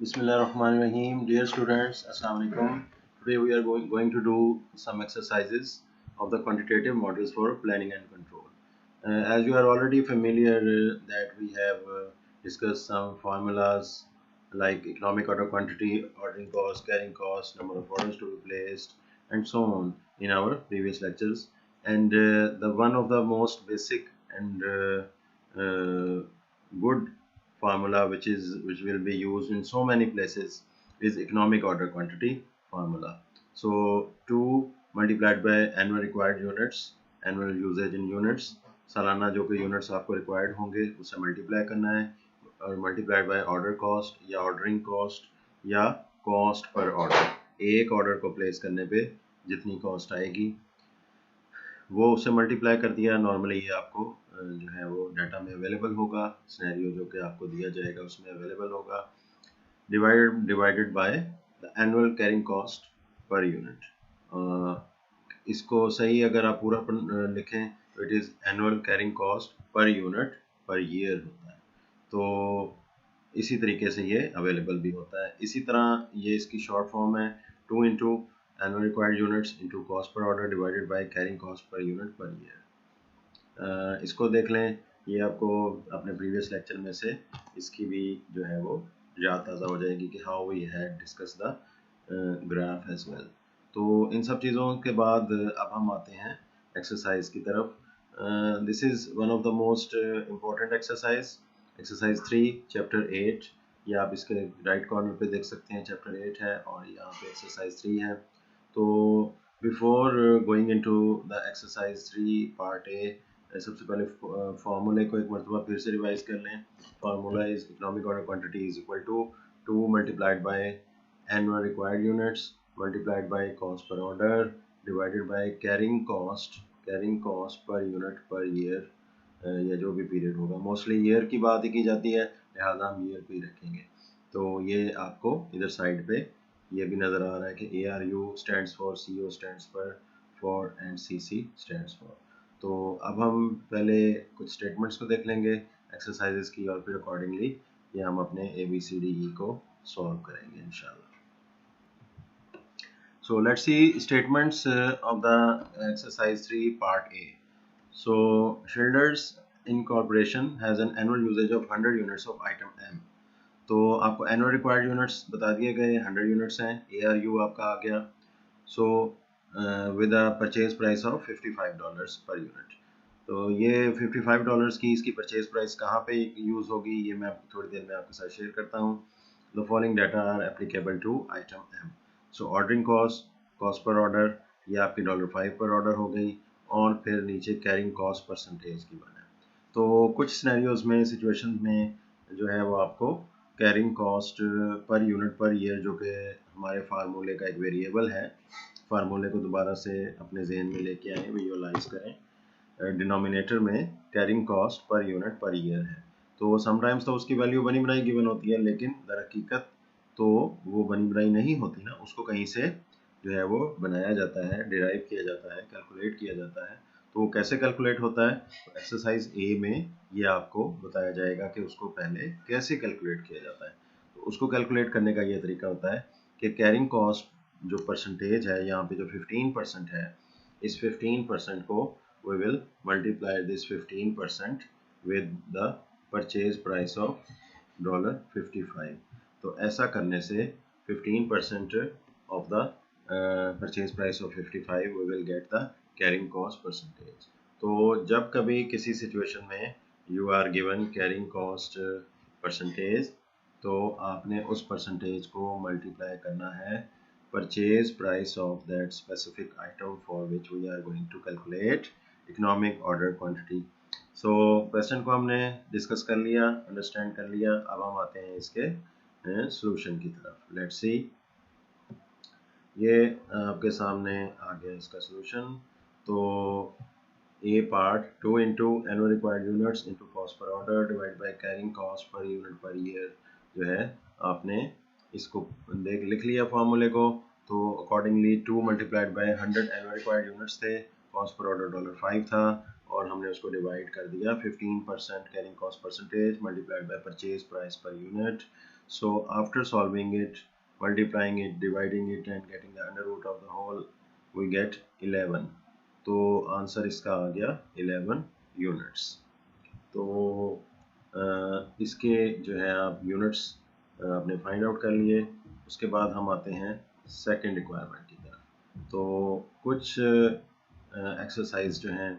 Bismillahirrahmanirrahim. Dear students, Assalamu alaikum. Today we are going to do some exercises of the quantitative models for planning and control. As you are already familiar that we have discussed some formulas like economic order quantity, ordering cost, carrying cost, number of orders to be placed, and so on in our previous lectures. And the one of the most basic and good formula which will be used in so many places is economic order quantity formula. So 2 multiplied by annual required units, annual usage in units, सालाना जो कि units आपको required होंगे उससे multiply करना है, और multiplied by order cost या ऑर्डरिंग कॉस्ट या कॉस्ट पर ऑर्डर, एक ऑर्डर को प्लेस करने पे जितनी कॉस्ट आएगी वो उससे मल्टीप्लाई कर दिया। नॉर्मली ये आपको जो है वो डाटा में अवेलेबल होगा, सिनेरियो जो कि आपको दिया जाएगा उसमें अवेलेबल होगा। Divided by the annual carrying cost per unit. इसको सही अगर आप पूरा लिखें तो it is annual carrying cost per unit per year होता है। तो इसी तरीके से ये अवेलेबल भी होता है। इसी तरह ये इसकी शॉर्ट फॉर्म है 2 into annual required units into cost per order divided by carrying cost per unit per year। इसको देख लें, ये आपको अपने प्रीवियस लेक्चर में से इसकी भी जो है वो याद ताज़ा हो जाएगी कि how we had discuss the graph as well. तो इन सब चीज़ों के बाद अब हम आते हैं एक्सरसाइज की तरफ। This is one of the most important exercise 3 chapter 8। ये आप इसके राइट कॉर्नर पे देख सकते हैं, चैप्टर 8 है और यहाँ पे एक्सरसाइज 3 है। तो before going into the exercise 3 part A, सबसे पहले फार्मूले को एक मरतबा फिर से रिवाइज कर लें। Formula is economic order quantity is equal to 2 multiplied by annual required units multiplied by cost per order divided by carrying cost per unit per year, या जो भी पीरियड होगा। मोस्टली ईयर की बात ही की जाती है, लिहाजा हम ईयर पे ही रखेंगे। तो ये आपको इधर साइड पे ये भी नज़र आ रहा है कि ARU stands for, CO stands for and CC stands for. तो अब हम पहले कुछ स्टेटमेंट्स को देख लेंगे एक्सरसाइजेस की, और फिर अकॉर्डिंगली ये हम अपने ABCDE को सॉल्व करेंगे इंशाल्लाह। So let's see statements of the exercise 3 part A. So Schilder's Incorporation has an annual usage of 100 units of item M. तो आपको एनुअल रिक्वायर्ड यूनिट्स बता दिए गए, 100 यूनिट्स हैं। ARU आपका आ गया। So with a purchase price of $55 per unit. तो ये $55 की इसकी परचेज प्राइस कहाँ पे यूज़ होगी ये मैं थोड़ी देर में आपके साथ शेयर करता हूँ। The following data are applicable to item M। So ordering cost per order, ये आपकी $5 पर ऑर्डर हो गई, और फिर नीचे कैरिंग कॉस्ट परसेंटेज की बना। तो कुछ सिनेरियोज में, सिचुएशन में जो है वो आपको carrying cost per unit per year, जो कि हमारे फार्मूले का एक वेरिएबल है, फार्मूले को दोबारा से अपने जहन में लेके आए, विजुअलाइज करें। डिनोमिनेटर में carrying cost per unit per year है। तो समटाइम्स तो उसकी वैल्यू बनी बनाई गिवन होती है, लेकिन दर हकीकत तो वो बनी बनाई नहीं होती ना, उसको कहीं से जो है वो बनाया जाता है, डिराइव किया जाता है, कैलकुलेट किया जाता है। तो वो कैसे कैलकुलेट होता है, तो एक्सरसाइज ए में ये आपको बताया जाएगा कि उसको पहले कैसे कैलकुलेट किया जाता है। तो उसको कैलकुलेट करने का ये तरीका होता है कि कैरिंग कॉस्ट जो परसेंटेज है, यहाँ पे जो 15% है, इस 15% को we will multiply this 15% with the purchase price of $55। तो ऐसा करने से 15% off the purchase price of 55 we will get the carrying cost percentage. तो जब कभी किसी सिचुएशन में you are given carrying cost percentage, तो आपने उस परसेंटेज को मल्टीप्लाई करना है purchase price of that specific item for which we are going to calculate economic order quantity. So question को हमने डिस्कस कर लिया, अंडरस्टैंड कर लिया। अब हम आते हैं इसके सॉल्यूशन की तरफ। लेट्स सी, ये आपके सामने आ गया इसका सॉल्यूशन। तो A part 2 into annual required units into cost per order divide by carrying cost per unit per year, जो है आपने इसको लिख लिया फार्मूले को। तो accordingly 2 multiplied by 100 annual required units थे, कॉस्ट पर ऑर्डर $5 था, और हमने उसको डिवाइड कर दिया 15% carrying cost percentage multiplied by purchase price per unit. So after solving it, multiplying it, dividing it and getting the under root of the whole, we get 11. तो answer इसका आ गया 11 units. तो इसके जो है आप यूनिट्स आपने फाइंड आउट कर लिए. उसके बाद हम आते हैं सेकंड रिक्वायरमेंट की तरफ. तो कुछ एक्सरसाइज जो हैं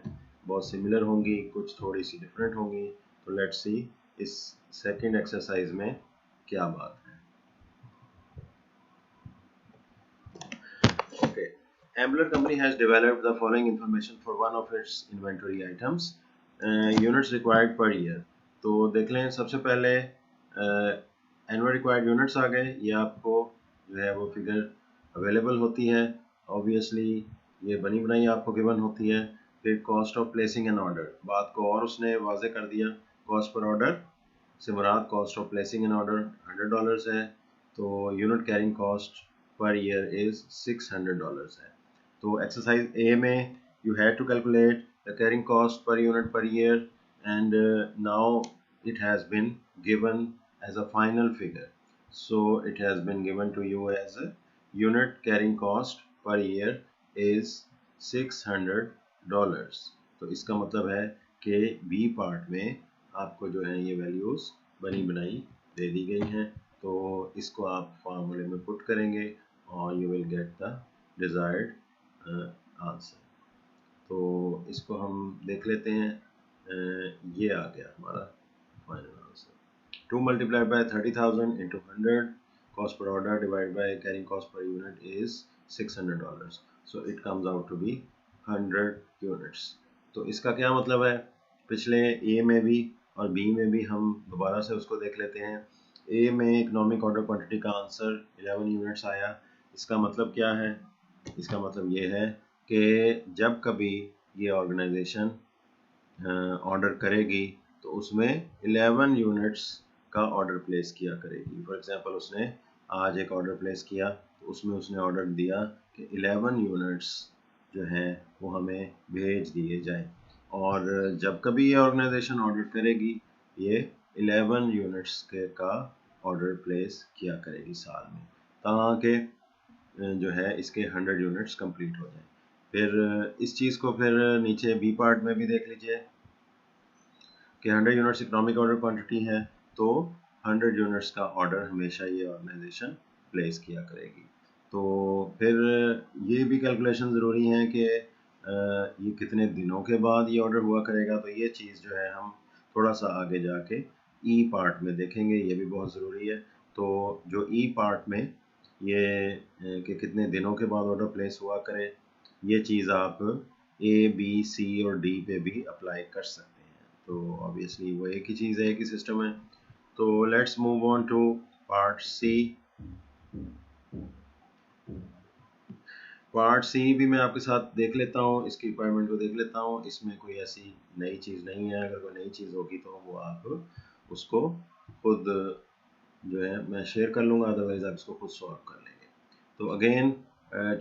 बहुत सिमिलर होंगी, कुछ थोड़ी सी डिफरेंट होंगी. तो लेट्स सी इस सेकंड एक्सरसाइज में क्या बात है. Okay. Ambler company has developed the following information for one of its inventory items. Units required per year. तो देख लें सबसे पहले एनुअल रिक्वायर्ड यूनिट्स आ गए. ये आपको जो है वो फिगर अवेलेबल होती है. ऑब्वियसली ये बनी बनाई आपको गिवन होती है. फिर cost of placing an order, बात को और उसने वाजे कर दिया. कॉस्ट पर ऑर्डर से मुराद cost of placing an order $100 है. तो unit carrying cost per year is $600 है. तो एक्सरसाइज ए में you had to calculate the carrying cost per unit per year, and now it has been given as a final figure. So it has been given to you as a unit carrying cost per year is $600. तो इसका मतलब है कि B part में आपको जो है ये वैल्यूज बनी बनाई दे दी गई हैं. तो इसको आप फार्मूले में पुट करेंगे और you will get the desired answer. तो इसको हम देख लेते हैं. ये आ गया हमारा final answer. 2 multiplied by 30,000 into 100 cost per order divided by carrying cost per unit is $600. So it comes out to be 100 units. तो इसका क्या मतलब है, पिछले ए में भी और बी में भी हम दोबारा से उसको देख लेते हैं. ए में इकोनॉमिक ऑर्डर क्वांटिटी का आंसर 11 यूनिट्स आया. इसका मतलब क्या है, इसका मतलब ये है कि जब कभी ये ऑर्गेनाइजेशन ऑर्डर करेगी तो उसमें 11 यूनिट्स का ऑर्डर प्लेस किया करेगी. फॉर एग्जांपल उसने आज एक ऑर्डर प्लेस किया तो उसमें उसने ऑर्डर दिया कि 11 यूनिट्स जो हैं वो हमें भेज दिए जाएं. और जब कभी ये ऑर्गेनाइजेशन ऑर्डर करेगी ये 11 यूनिट्स के का ऑर्डर प्लेस किया करेगी साल में, ताकि जो है इसके 100 यूनिट्स कंप्लीट हो जाए. फिर इस चीज़ को फिर नीचे बी पार्ट में भी देख लीजिए कि 100 यूनिट्स इकोनॉमिक ऑर्डर क्वांटिटी है तो 100 यूनिट्स का ऑर्डर हमेशा ये ऑर्गेनाइजेशन प्लेस किया करेगी. तो फिर ये भी कैलकुलेशन ज़रूरी है कि ये कितने दिनों के बाद ये ऑर्डर हुआ करेगा. तो ये चीज़ जो है हम थोड़ा सा आगे जाके ई पार्ट में देखेंगे, ये भी बहुत ज़रूरी है. तो जो ई पार्ट में ये कि कितने दिनों के बाद ऑर्डर प्लेस हुआ करे, ये चीज़ आप ए बी सी और डी पे भी अप्लाई कर सकते हैं. तो ऑब्वियसली वो एक ही चीज़ है, एक ही सिस्टम है. तो let's move on to part C. Part C भी मैं आपके साथ देख लेता हूँ, इसकी रिक्वायरमेंट को देख लेता हूँ. इसमें कोई ऐसी नई चीज़ नहीं है. अगर कोई नई चीज़ होगी तो वो आप उसको खुद जो है मैं शेयर कर लूँगा, अदरवाइज आप इसको खुद सॉल्व कर लेंगे. तो again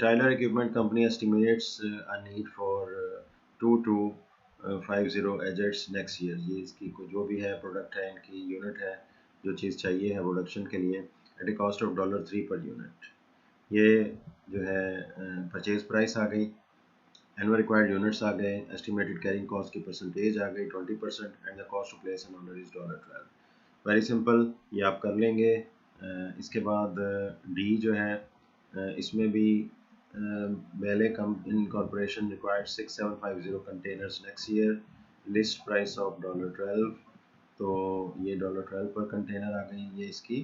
Tyler equipment company estimates a need for 2250 agents next year. ये इसकी जो भी है प्रोडक्ट है, इनकी यूनिट है, जो चीज़ चाहिए है प्रोडक्शन के लिए, eight A cost of $3 per unit. ये जो है परचेज प्राइस आ गई, एनुअल रिक्वायर्ड यूनिट्स आ गए, एस्टिमेटेड कैरिंग कॉस्ट की परसेंटेज आ गई 20%, and the cost to place an order is $12. Very simple, ये आप कर लेंगे. इसके बाद डी जो है इसमें भी Vale Incorporation required 6750 containers next year, list price of $12. तो ये $12 पर कंटेनर आ गई. ये इसकी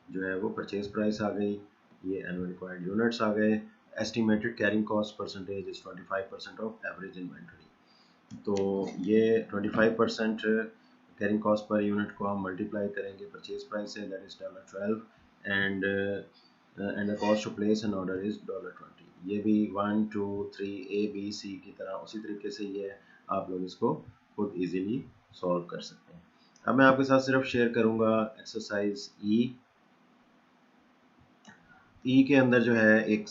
जो है वो परचेज प्राइस आ गई. ये एनुअल रिक्वायर्ड यूनिट्स आ गए. Estimated carrying cost percentage is 25% of average inventory. तो ये 25% कैरिंग कॉस्ट पर यूनिट को हम मल्टीप्लाई करेंगे परचेज प्राइस से, that is $12, and the cost to place an order is $20. ये भी 1 2 3 ए बी सी की तरह उसी तरीके से ये आप लोग इसको खुद इजीली सॉल्व कर सकते हैं. अब मैं आपके साथ सिर्फ शेयर करूंगा एक्सरसाइज ई के अंदर जो है एक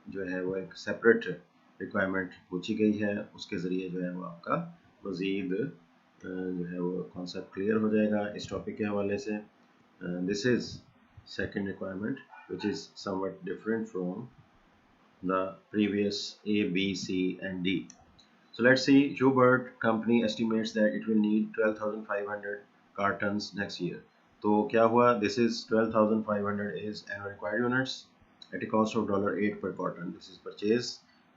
जो है वो एक सेपरेट रिक्वायरमेंट पूछी गई है, उसके ज़रिए जो है वो आपका मज़ीद जो है वो कॉन्सेप्ट क्लियर हो जाएगा इस टॉपिक के हवाले से। This is second requirement which is somewhat different from the previous A, B, C and D. So let's see, Hubert company estimates that it will need 12,500 cartons next year. तो क्या हुआ, this is 12,500 is annual required units at a cost of $8 per carton. This is purchase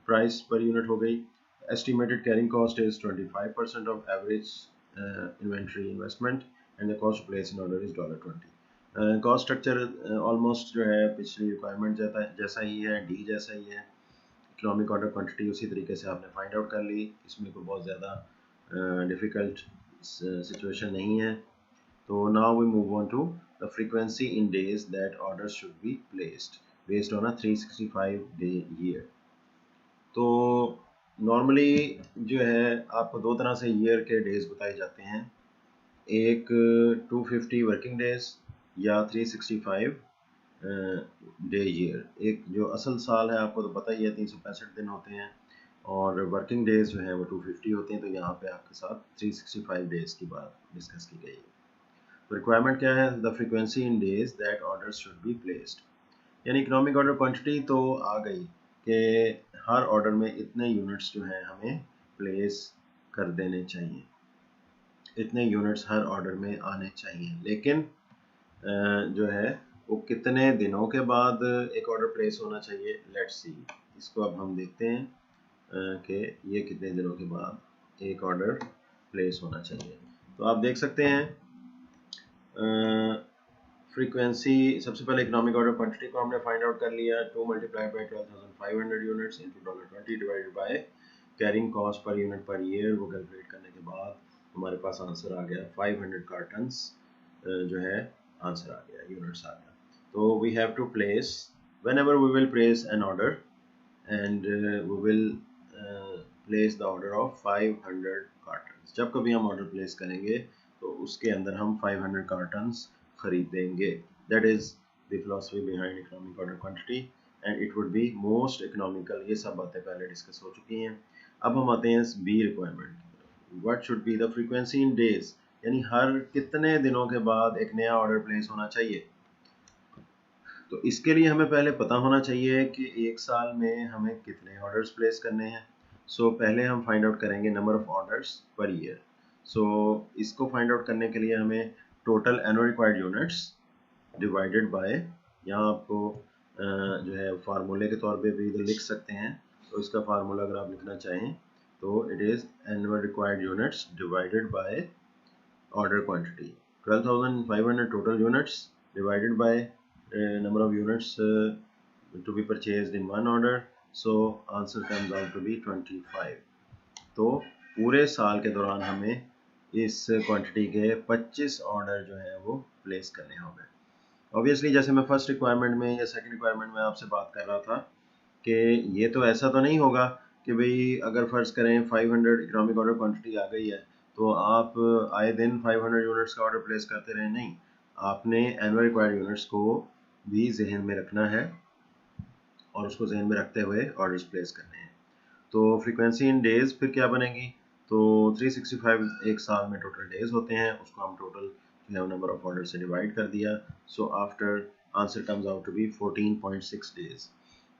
price per unit हो गई. Estimated carrying cost is 25% of average inventory investment and the cost to place an order is $20. Cost structure almost जो है पिछली requirement जैसा ही है, D जैसा ही है। Economic order quantity उसी तरीके से आपने फाइंड आउट कर ली, इसमें कोई बहुत ज़्यादा डिफ़िकल्ट सिचुएशन नहीं है। तो now we move on to the frequency in days that orders should be placed based on a 365 day year. तो नॉर्मली जो है आपको दो तरह से ईयर के डेज बताए जाते हैं, एक 250 वर्किंग डेज या 365 डे ईयर। एक जो असल साल है आपको तो पता ही है 365 दिन होते हैं, और वर्किंग डेज जो है वो 250 होते हैं। तो यहाँ पे आपके साथ 365 डेज की बात डिस्कस की गई है। तो रिक्वायरमेंट क्या है, the frequency in days that orders should be placed, यानी इकोनॉमिक ऑर्डर क्वांटिटी तो आ गई कि हर ऑर्डर में इतने यूनिट्स जो हैं हमें प्लेस कर देने चाहिए, इतने यूनिट्स हर ऑर्डर में आने चाहिए। लेकिन जो है वो कितने दिनों के बाद एक ऑर्डर प्लेस होना चाहिए, लेट्स सी। इसको अब हम देखते हैं कि ये कितने दिनों के बाद एक ऑर्डर प्लेस होना चाहिए। तो आप देख सकते हैं फ्रीक्वेंसी, सबसे पहले इकोनॉमिक ऑर्डर क्वांटिटी को हमने फाइंड आउट कर लिया, 2 multiply by 12,500 units into $20 divided by carrying cost per unit per year. वो कैलकुलेट करने के बाद हमारे पास आंसर आ गया 500 कार्टन्स जो है आंसर आ गया, यूनिट्स आ गया। तो we have to place, whenever we will place an order and we will place the order of 500 cartons। जब कभी हम ऑर्डर प्लेस करेंगे तो उसके अंदर हम 500 कार्टन्स खरीदेंगे। That is the philosophy behind economic order quantity and it would be most economical. ये सब बातें पहले डिस्कस हो चुकी हैं। अब हम आते हैं B requirement, what should be the frequency in days, यानी हर कितने दिनों के बाद एक नया ऑर्डर प्लेस होना चाहिए। तो इसके लिए हमें पहले पता होना चाहिए कि एक साल में हमें कितने ऑर्डर्स प्लेस करने हैं। सो पहले हम फाइंड आउट करेंगे number of orders per year. So इसको फाइंड आउट करने के लिए हमें total annual required units divided by, यहाँ आपको जो है फार्मूले के तौर पे भी इधर लिख सकते हैं। तो इसका फार्मूला अगर आप लिखना चाहें तो it is annual required units divided bye order quantity, 12,500 total units divided by number of units to be purchased in one order, so answer comes out to be 25। तो पूरे साल के दौरान हमें इस क्वांटिटी के 25 ऑर्डर जो है वो प्लेस करने होंगे। ऑब्वियसली जैसे मैं फर्स्ट रिक्वायरमेंट में या सेकंड रिक्वायरमेंट में आपसे बात कर रहा था कि ये तो ऐसा तो नहीं होगा कि भाई अगर फ़र्ज़ करें 500 इकोनॉमिक ऑर्डर क्वांटिटी आ गई है तो आप आए दिन 500 यूनिट्स का ऑर्डर प्लेस करते रहे, नहीं। आपने एनुअल रिक्वायर्ड यूनिट्स को भी जहन में रखना है और उसको जहन में रखते हुए ऑर्डर्स प्लेस करने हैं। तो फ्रीक्वेंसी इन डेज फिर क्या बनेगी, तो 365 एक साल में टोटल डेज होते हैं, उसको हम टोटल नंबर ऑफ ऑर्डर से डिवाइड कर दिया। So after answer comes out to be 14.6 days.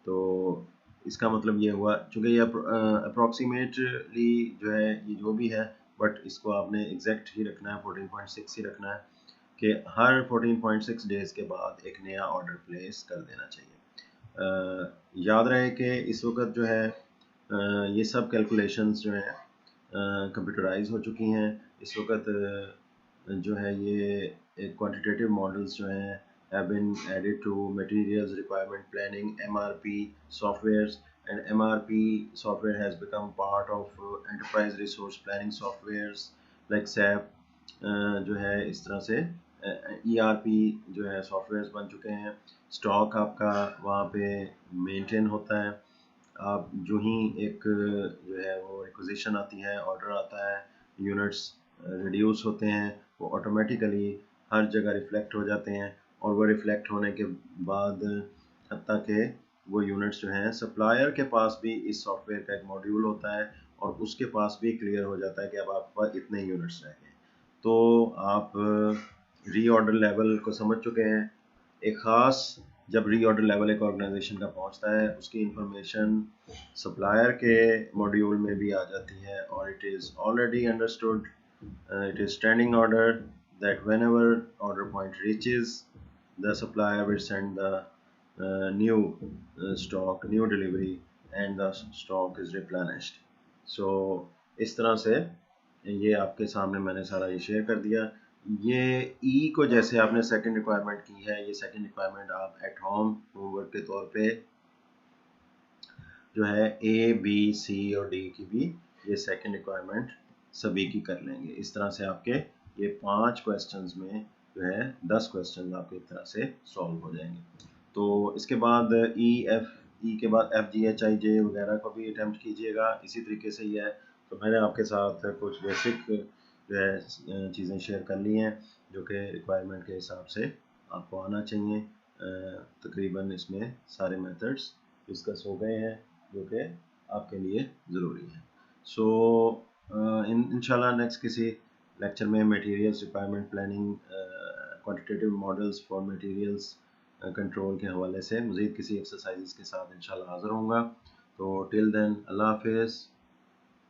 तो इसका मतलब ये हुआ, चूँकि ये अप्रॉक्सीमेटली जो है ये जो भी है, बट इसको आपने एग्जैक्ट ही रखना है, 14.6 ही रखना है कि हर 14.6 डेज़ के बाद एक नया ऑर्डर प्लेस कर देना चाहिए। याद रहे कि इस वक्त जो है ये सब कैलकुलेशंस जो हैं कंप्यूटराइज हो चुकी हैं। इस वक्त जो है ये क्वांटिटेटिव मॉडल्स जो हैं have been added to materials requirement planning MRP softwares, and MRP software has become part of enterprise resource planning softwares like SAP। जो है इस तरह से ERP जो है सॉफ्टवेयर्स बन चुके हैं। स्टॉक आपका वहाँ पे मेंटेन होता है। आप जो ही एक जो है वो रिक्विजिशन आती है, ऑर्डर आता है, यूनिट्स रिड्यूस होते हैं, वो ऑटोमेटिकली हर जगह रिफ्लेक्ट हो जाते हैं, और वो रिफ्लेक्ट होने के बाद हत्ता कि वो यूनिट्स जो हैं सप्लायर के पास भी इस सॉफ्टवेयर का एक मॉड्यूल होता है, और उसके पास भी क्लियर हो जाता है कि अब आपके पास इतने यूनिट्स रह गए। तो आप रीऑर्डर लेवल को समझ चुके हैं। एक ख़ास जब रीऑर्डर लेवल एक ऑर्गेनाइजेशन का पहुंचता है, उसकी इंफॉर्मेशन सप्लायर के मॉड्यूल में भी आ जाती है, और it is already understood, it is standing order that whenever order point reaches, the supplier will send the new stock, new delivery, and the stock is replenished. So इस तरह से ये आपके सामने मैंने सारा ये शेयर कर दिया। ये ई को जैसे आपने सेकंड रिक्वायरमेंट की है, ये सेकंड रिक्वायरमेंट आप एट होम होमवर्क के तौर पे जो है ए बी सी और डी की भी ये सेकंड रिक्वायरमेंट सभी की कर लेंगे। इस तरह से आपके ये 5 क्वेश्चंस में जो है 10 क्वेश्चन आपके इस तरह से सॉल्व हो जाएंगे। तो इसके बाद ई के बाद एफ जी एच आई जे वगैरह को भी अटैम्प्ट कीजिएगा, इसी तरीके से ही है। तो मैंने आपके साथ कुछ बेसिक जो है चीज़ें शेयर कर ली हैं जो कि रिक्वायरमेंट के हिसाब से आपको आना चाहिए। तकरीबन इसमें सारे मेथड्स डिस्कस हो गए हैं जो कि आपके लिए ज़रूरी है। सो इंशाल्लाह नेक्स्ट किसी लेक्चर में materials requirement planning, quantitative models for materials control के हवाले से मज़ीद किसी एक्सरसाइज के साथ इंशाल्लाह हाज़िर होऊंगा। तो टिल देन अल्लाह हाफिज़।